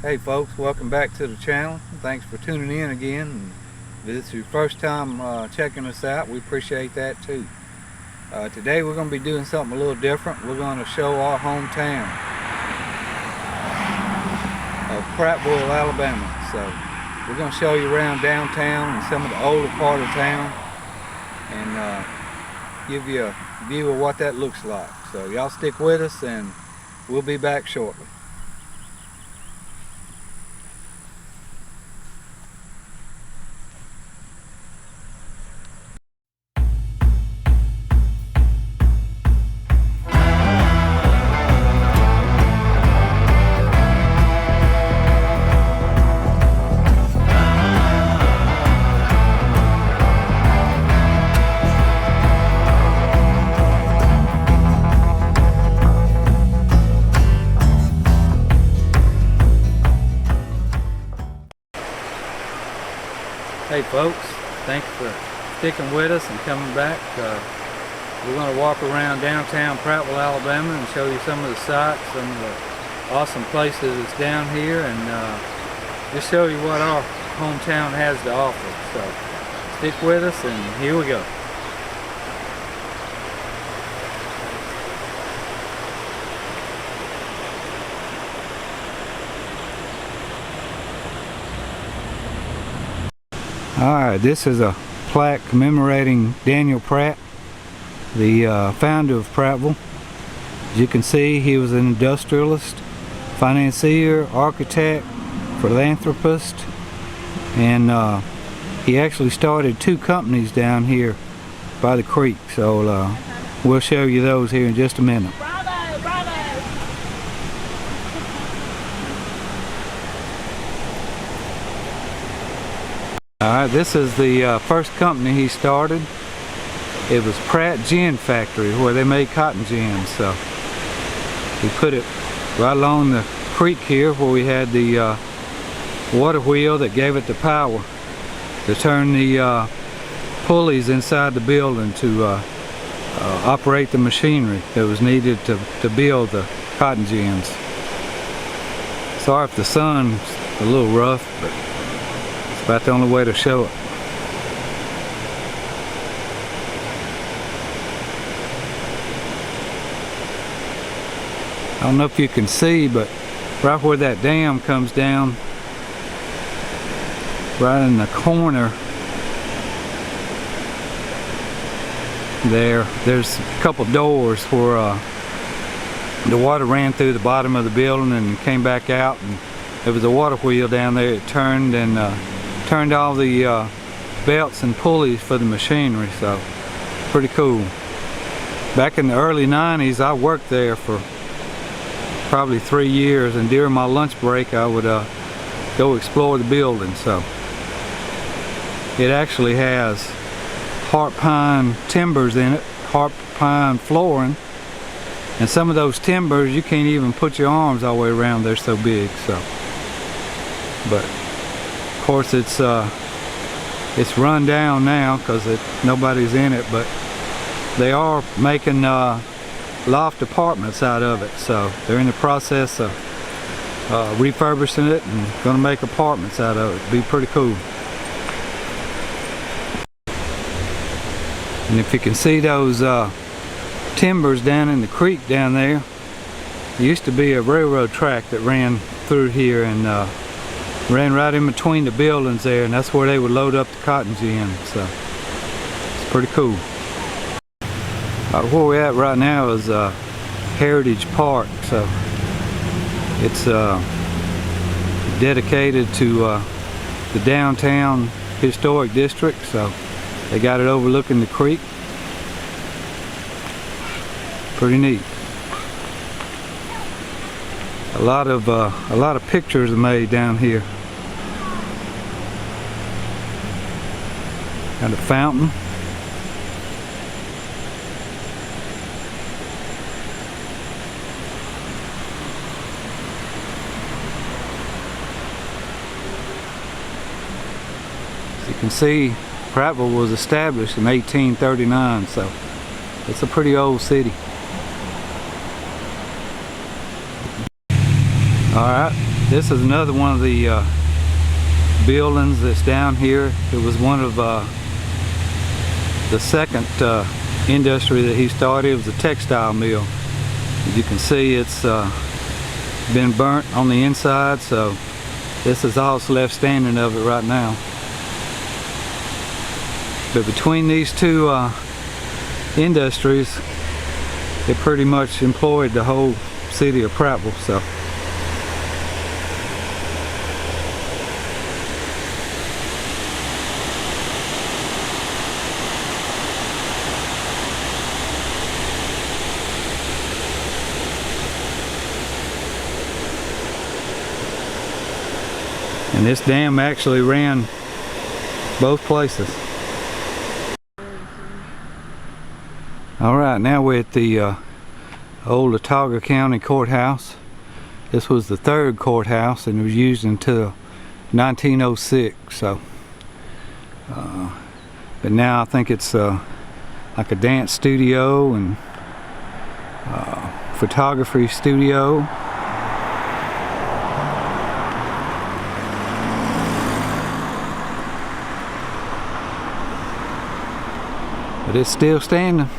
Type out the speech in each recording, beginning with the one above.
Hey folks, welcome back to the channel. Thanks for tuning in again. If this is your first time checking us out, we appreciate that too. Today we're going to be doing something a little different. We're going to show our hometown of Prattville, Alabama. So we're going to show you around downtown and some of the older part of town and give you a view of what that looks like. So y'all stick with us and we'll be back shortly. Hey folks, thanks for sticking with us and coming back. We're going to walk around downtown Prattville, Alabama and show you some of the sights, some of the awesome places that's down here, and just show you what our hometown has to offer. So stick with us and here we go. Alright, this is a plaque commemorating Daniel Pratt, the founder of Prattville. As you can see, he was an industrialist, financier, architect, philanthropist, and he actually started 2 companies down here by the creek. So we'll show you those here in just a minute. Alright, this is the first company he started. It was Pratt Gin Factory, where they made cotton gins. So he put it right along the creek here, where we had the water wheel that gave it the power to turn the pulleys inside the building to operate the machinery that was needed to build the cotton gins. Sorry if the sun's a little rough, but about the only way to show it. I don't know if you can see, but right where that dam comes down, right in the corner there's a couple doors where the water ran through the bottom of the building and came back out, and there was a water wheel down there. It turned and turned all the belts and pulleys for the machinery. So pretty cool. Back in the early 90s, I worked there for probably 3 years, and during my lunch break I would go explore the building. So it actually has heart pine timbers in it, heart pine flooring, and some of those timbers you can't even put your arms all the way around, they're so big. So, but of course it's run down now because nobody's in it, but they are making loft apartments out of it. So they're in the process of refurbishing it and going to make apartments out of it. It'd be pretty cool. And if you can see those timbers down in the creek down there, there used to be a railroad track that ran through here and ran right in between the buildings there, and that's where they would load up the cotton gin. So it's pretty cool. Where we're at right now is Heritage Park. So it's dedicated to the downtown historic district. So they got it overlooking the creek. Pretty neat. A lot of pictures are made down here. Got a fountain. As you can see, Prattville was established in 1839, so it's a pretty old city. Alright, This is another one of the buildings that's down here. It was one of the second industry that he started. It was a textile mill. As you can see, it's been burnt on the inside, so this is all that's left standing of it right now. But between these two industries, it pretty much employed the whole city of Prattville. So and this dam actually ran both places. Alright, now we're at the old Latauga County Courthouse. This was the third courthouse and it was used until 1906. So, but now I think it's like a dance studio and photography studio. But it's still standing.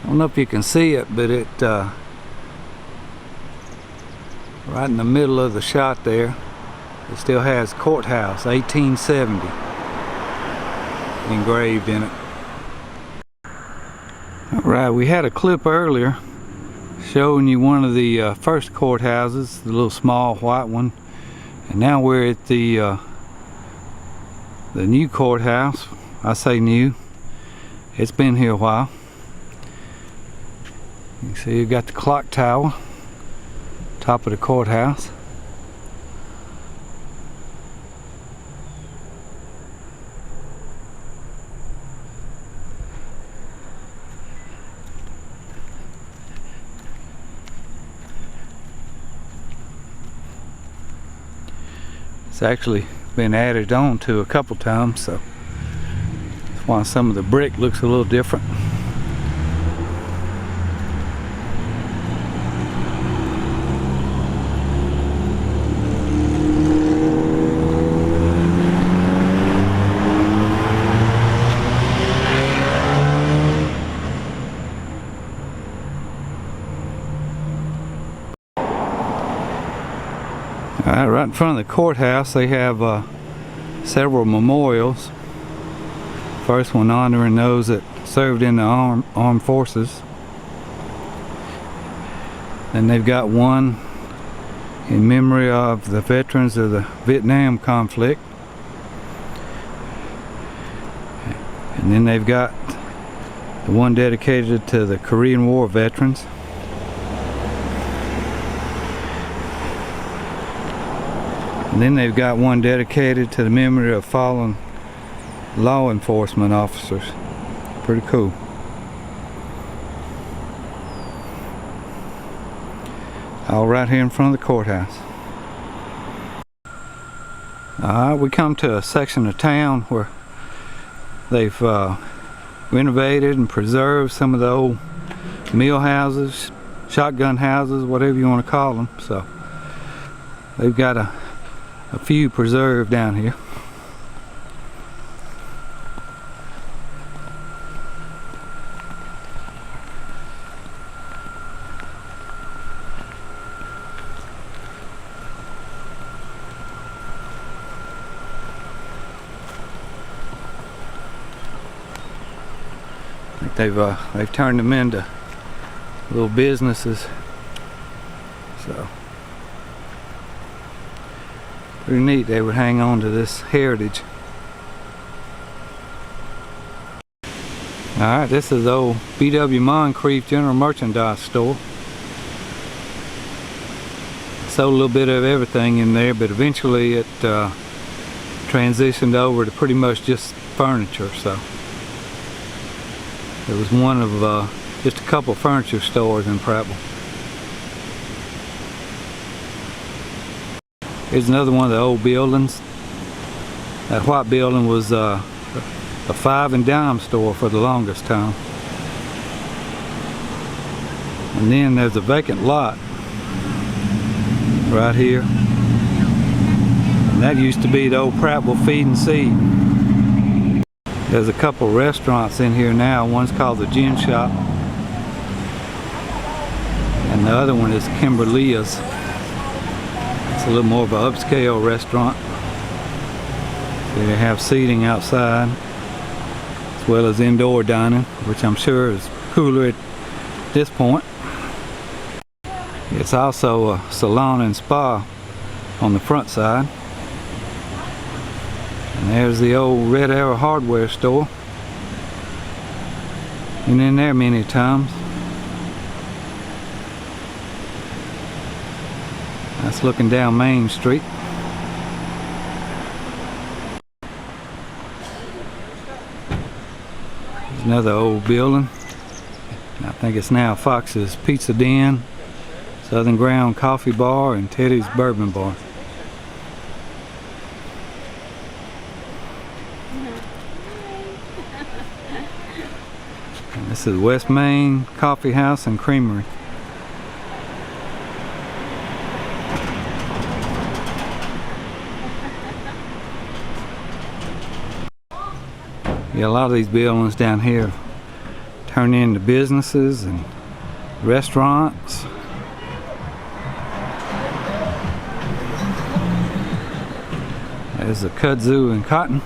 I don't know if you can see it, but it right in the middle of the shot there, it still has Courthouse 1870 engraved in it. Alright, we had a clip earlier showing you one of the first courthouses, the little small white one, and now we're at the new courthouse. I say new, it's been here a while. You can see you've got the clock tower, top of the courthouse. It's actually been added on to a couple times, so that's why some of the brick looks a little different. Right in front of the courthouse they have several memorials. First one honoring those that served in the armed forces. And they've got one in memory of the veterans of the Vietnam conflict. And then they've got the one dedicated to the Korean War veterans. And then they've got one dedicated to the memory of fallen law enforcement officers. Pretty cool. All right here in front of the courthouse. Alright, we come to a section of town where they've renovated and preserved some of the old mill houses, shotgun houses, whatever you want to call them. So they've got a few preserved down here. I think they've turned them into little businesses. So pretty neat they would hang on to this heritage. Alright, this is the old B.W. Mon Creek general merchandise store. Sold a little bit of everything in there, but eventually it transitioned over to pretty much just furniture. So it was one of just a couple furniture stores in Prattville. Here's another one of the old buildings. That white building was a 5 and dime store for the longest time. And then there's a vacant lot right here. And that used to be the old Prattville Feed and Seed. There's a couple restaurants in here now. One's called the Gin Shop, and the other one is Kimberly's. It's a little more of an upscale restaurant. So they have seating outside as well as indoor dining, which I'm sure is cooler at this point. It's also a salon and spa on the front side. And there's the old Red Arrow hardware store. Been in there many times. That's looking down Main Street. There's another old building. I think it's now Fox's Pizza Den, Southern Ground Coffee Bar, and Teddy's Bourbon Bar. And this is West Main Coffee House and Creamery. Yeah, a lot of these buildings down here turn into businesses and restaurants. There's a kudzu and cotton.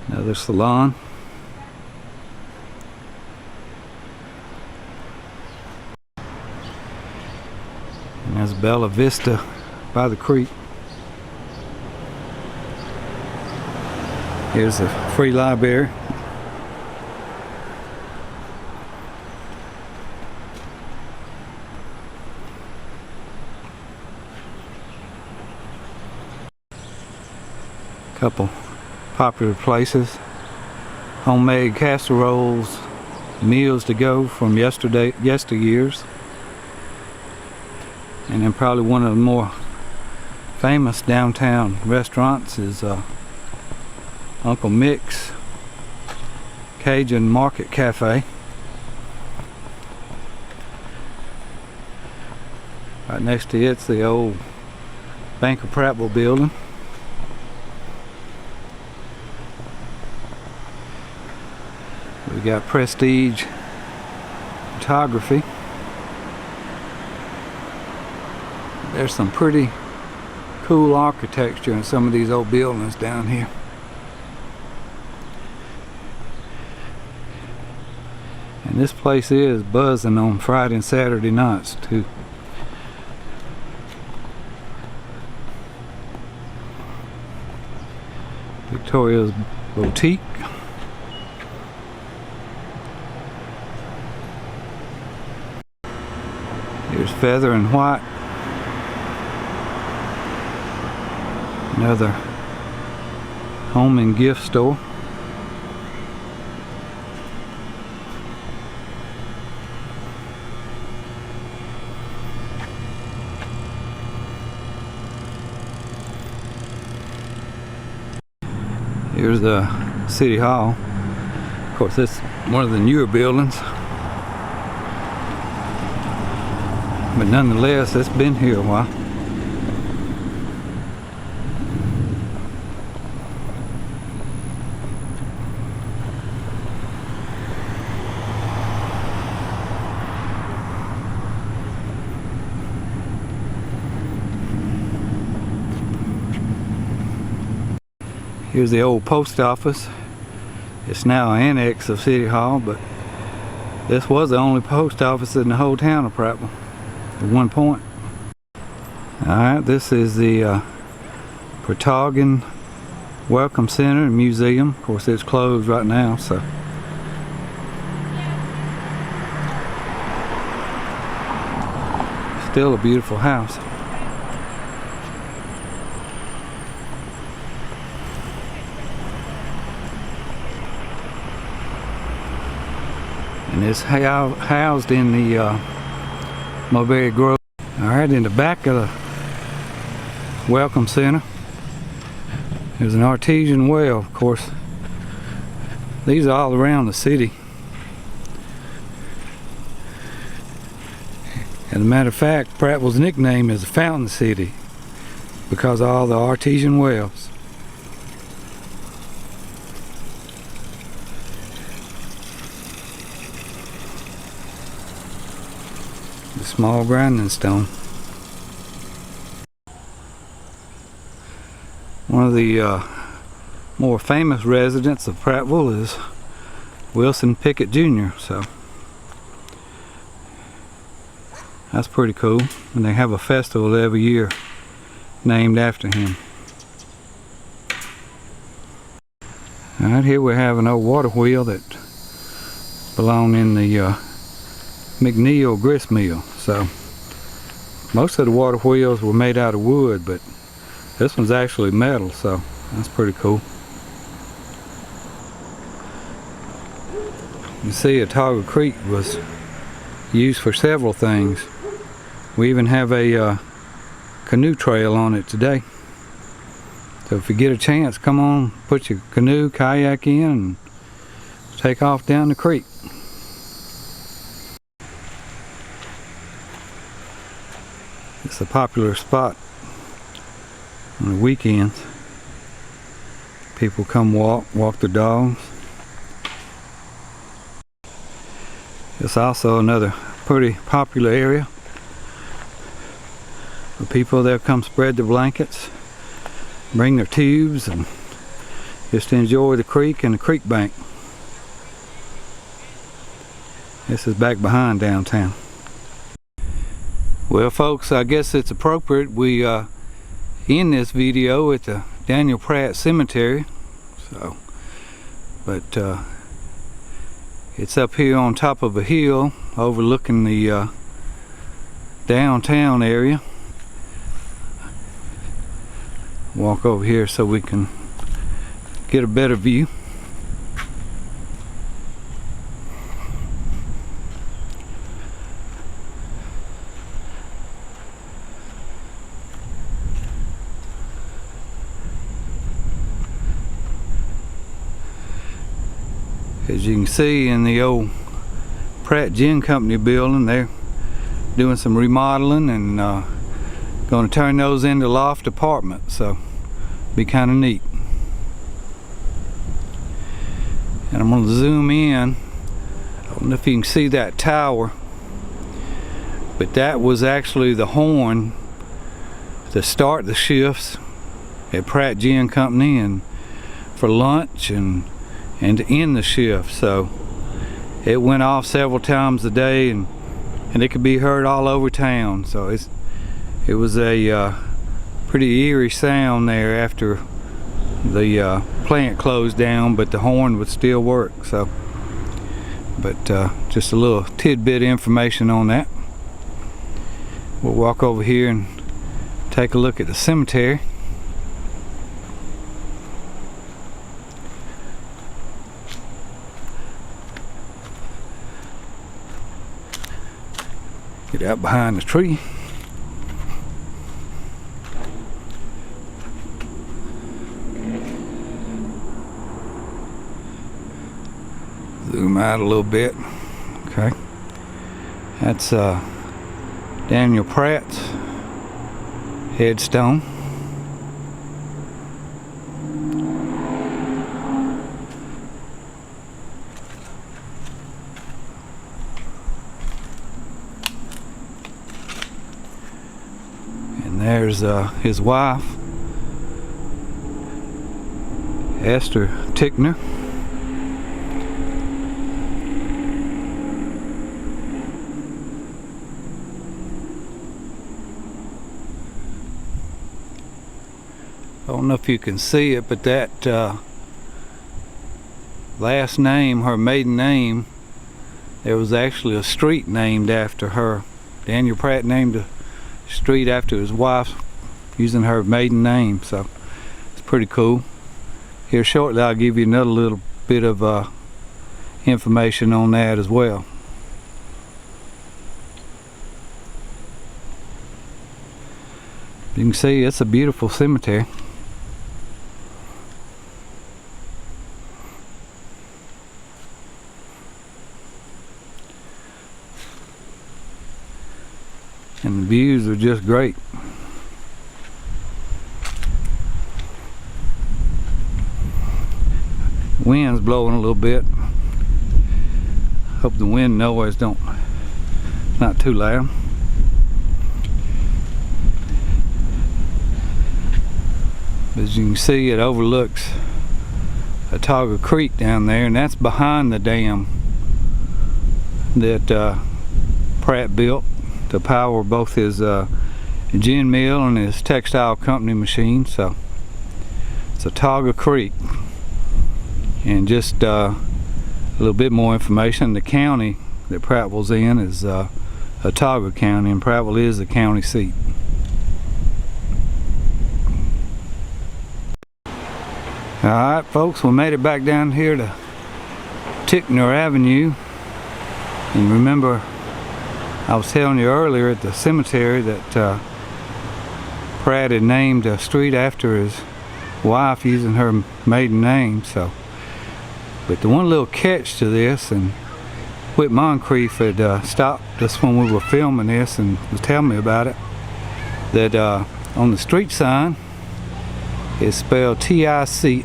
Another salon. And there's Bella Vista by the creek. Here's a free library. Couple popular places. Homemade casseroles, meals to go from yesteryears. And then probably one of the more famous downtown restaurants is Uncle Mick's Cajun Market Cafe. Right next to it's the old Bank of Prattville building. We got Prestige Photography. There's some pretty cool architecture in some of these old buildings down here. And this place is buzzing on Friday and Saturday nights too. Victoria's Boutique. Here's Feather and White. Another home and gift store. Here's the City Hall. Of course, this is one of the newer buildings. But nonetheless, it's been here a while. Here's the old post office. It's now an annex of City Hall, but this was the only post office in the whole town of Prattville at one point. Alright, this is the Pratt Welcome Center and Museum. Of course, it's closed right now, so. Still a beautiful house. and it's housed in the Mulberry Grove. Alright, in the back of the Welcome Center there's an artesian well. Of course, these are all around the city. As a matter of fact, Prattville's nickname is the Fountain City because of all the artesian wells. The small grinding stone. One of the more famous residents of Prattville is Wilson Pickett Jr. So that's pretty cool. And they have a festival every year named after him. Alright, here we have an old water wheel that belonged in the McNeil grist mill. So most of the water wheels were made out of wood, but this one's actually metal, so that's pretty cool. You see, Latauga Creek was used for several things. We even have a canoe trail on it today. So if you get a chance, come on, put your canoe, kayak in, and take off down the creek. It's a popular spot on the weekends. People come walk their dogs. It's also another pretty popular area for people. They'll come spread their blankets, bring their tubes, and just enjoy the creek and the creek bank. This is back behind downtown. Well folks, I guess it's appropriate we end this video at the Daniel Pratt Cemetery. But it's up here on top of a hill overlooking the downtown area. Walk over here so we can get a better view. As you can see, in the old Pratt Gin Company building, they're doing some remodeling and going to turn those into loft apartments, so be kind of neat. And I'm going to zoom in. I don't know if you can see that tower, but that was actually the horn to start the shifts at Pratt Gin Company and for lunch and to end the shift. So it went off several times a day, and it could be heard all over town. So it was a pretty eerie sound there after the plant closed down, but the horn would still work. So, but just a little tidbit of information on that. We'll walk over here and take a look at the cemetery. Get out behind the tree. Zoom out a little bit. Okay. That's Daniel Pratt's headstone. There's his wife, Esther Tickner. I don't know if you can see it, but that last name, her maiden name, there was actually a street named after her. Daniel Pratt named a street after his wife using her maiden name, so it's pretty cool. Here shortly I'll give you another little bit of information on that as well. You can see it's a beautiful cemetery. And the views are just great. Wind's blowing a little bit. Hope the wind noise not too loud. As you can see, it overlooks Latauga Creek down there, and that's behind the dam that Pratt built to power both his gin mill and his textile company machine. So it's Latauga Creek. And just a little bit more information, the county that Prattville's in is Latauga County, and Prattville is the county seat. Alright folks, we made it back down here to Tickner Avenue. And remember, I was telling you earlier at the cemetery that Pratt had named a street after his wife using her maiden name. But the one little catch to this, and Mon Creek had stopped us when we were filming this and was telling me about it, that on the street sign it's spelled T-I-C-H-N-O-R,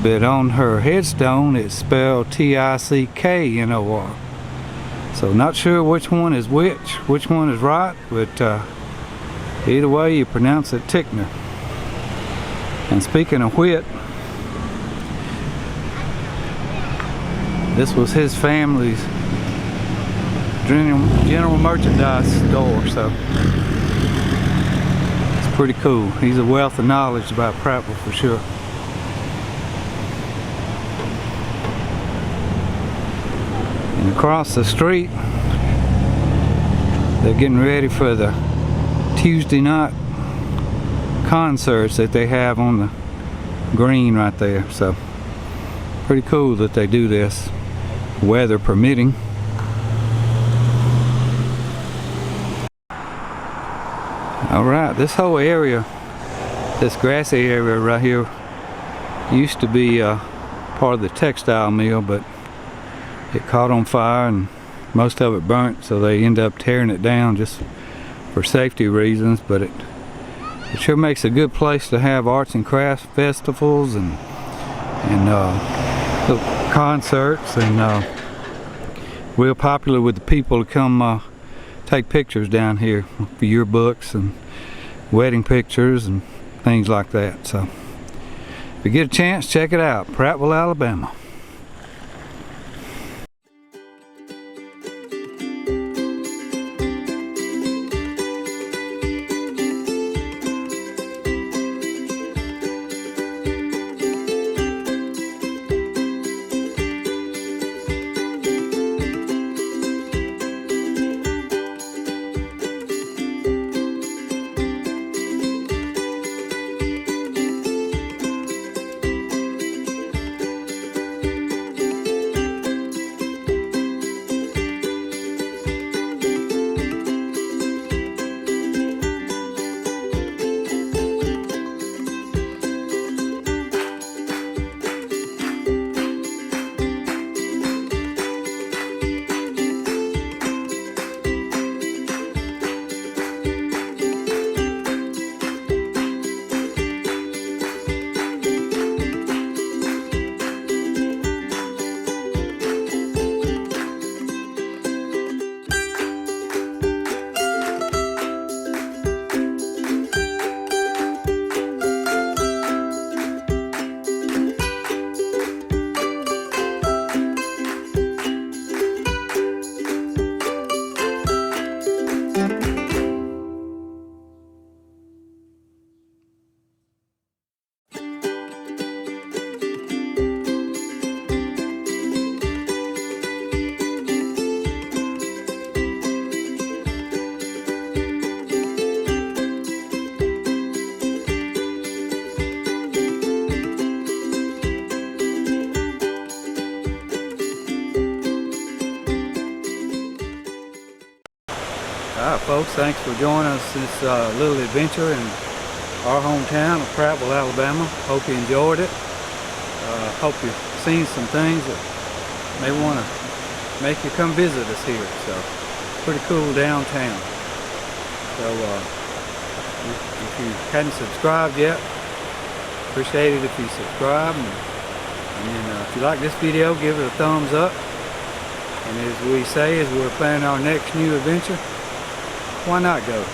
but on her headstone it's spelled T-I-C-K-N-O-R. So not sure which one is which one is right, but either way you pronounce it Tickner. And speaking of Whit, this was his family's general merchandise store, so it's pretty cool. He's a wealth of knowledge about Prattville for sure. And across the street, they're getting ready for the Tuesday night concerts that they have on the green right there. So pretty cool that they do this, weather permitting. Alright, this whole area, this grassy area right here, used to be part of the textile mill, but it caught on fire and most of it burnt, so they ended up tearing it down just for safety reasons. But it sure makes a good place to have arts and crafts festivals and concerts, and real popular with the people to come take pictures down here for yearbooks and wedding pictures and things like that. So if you get a chance, check it out, Prattville, Alabama. folks, thanks for joining us this little adventure in our hometown of Prattville, Alabama. Hope you enjoyed it. Hope you've seen some things that may want to make you come visit us here. So, pretty cool downtown. So, if you hadn't subscribed yet, appreciate it if you subscribe. And if you like this video, give it a thumbs up. And as we say, as we're planning our next new adventure, why not go?